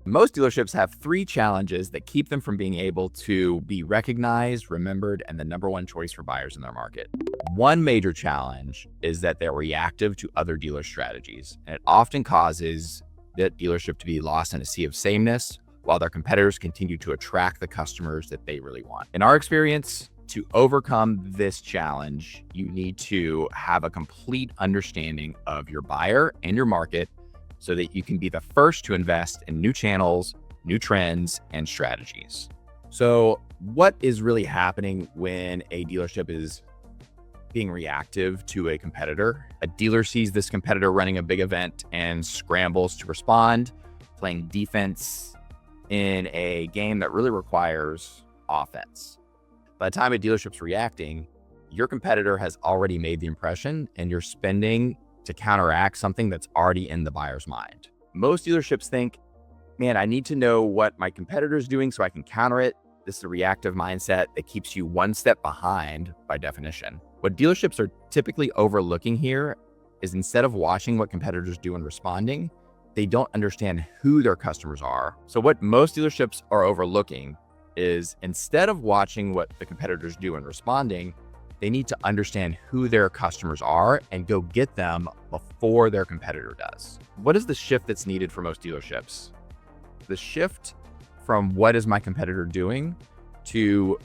Most dealerships have three challenges that keep them from being able to be recognized, remembered, and the number one choice for buyers in their market. One major challenge is that they're reactive to other dealer strategies, and it often causes that dealership to be lost in a sea of sameness while their competitors continue to attract the customers that they really want. In our experience, to overcome this challenge, you need to have a complete understanding of your buyer and your market so that you can be the first to invest in new channels, new trends, and strategies. So what is really happening when a dealership is being reactive to a competitor? A dealer sees this competitor running a big event and scrambles to respond, playing defense in a game that really requires offense. By the time a dealership's reacting, your competitor has already made the impression and you're spending to counteract something that's already in the buyer's mind. Most dealerships think, man, I need to know what my competitor's doing so I can counter it. This is a reactive mindset that keeps you one step behind by definition. What dealerships are typically overlooking here is instead of watching what competitors do and responding, they don't understand who their customers are. So what most dealerships are overlooking is instead of watching what the competitors do and responding, they need to understand who their customers are and go get them before their competitor does. What is the shift that's needed for most dealerships? The shift from what is my competitor doing to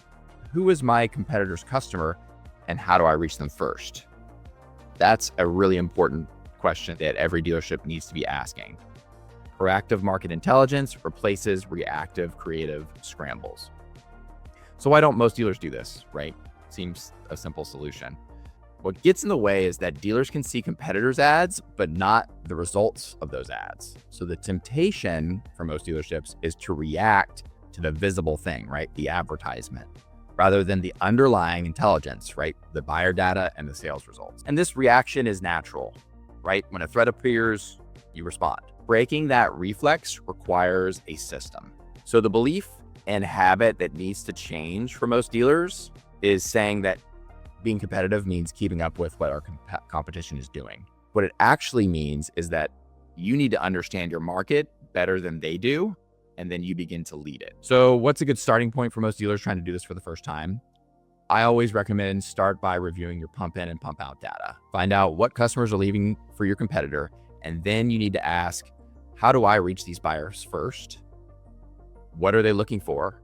who is my competitor's customer and how do I reach them first? That's a really important question that every dealership needs to be asking. Proactive market intelligence replaces reactive creative scrambles. So why don't most dealers do this, right? Seems a simple solution. What gets in the way is that dealers can see competitors' ads, but not the results of those ads. So the temptation for most dealerships is to react to the visible thing, right? The advertisement, rather than the underlying intelligence, right? The buyer data and the sales results. And this reaction is natural, right? When a threat appears, you respond. Breaking that reflex requires a system. So the belief and habit that needs to change for most dealers is saying that being competitive means keeping up with what our competition is doing. What it actually means is that you need to understand your market better than they do, and then you begin to lead it. So what's a good starting point for most dealers trying to do this for the first time? I always recommend start by reviewing your pump in and pump out data. Find out what customers are leaving for your competitor, and then you need to ask, how do I reach these buyers first? What are they looking for?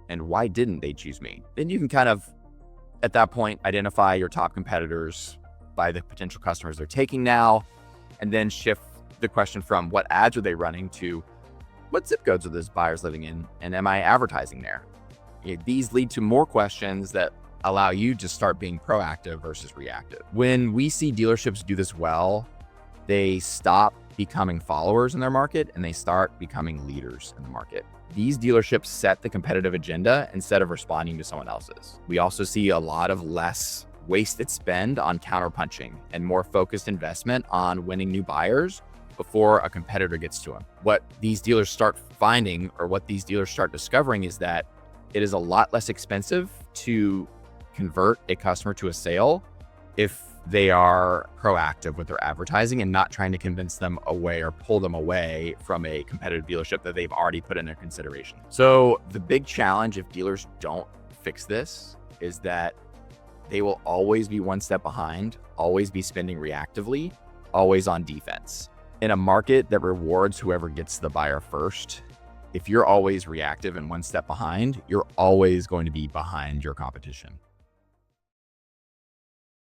And why didn't they choose me? Then you can kind of, at that point, identify your top competitors by the potential customers they're taking now, and then shift the question from what ads are they running to what zip codes are those buyers living in, and am I advertising there? These lead to more questions that allow you to start being proactive versus reactive. When we see dealerships do this well, they stop becoming followers in their market and they start becoming leaders in the market. These dealerships set the competitive agenda instead of responding to someone else's. We also see a lot of less wasted spend on counterpunching and more focused investment on winning new buyers before a competitor gets to them. What these dealers start finding, or what these dealers start discovering, is that it is a lot less expensive to convert a customer to a sale if they are proactive with their advertising and not trying to convince them away or pull them away from a competitive dealership that they've already put in their consideration. So the big challenge if dealers don't fix this is that they will always be one step behind, always be spending reactively, always on defense. In a market that rewards whoever gets the buyer first, if you're always reactive and one step behind, you're always going to be behind your competition.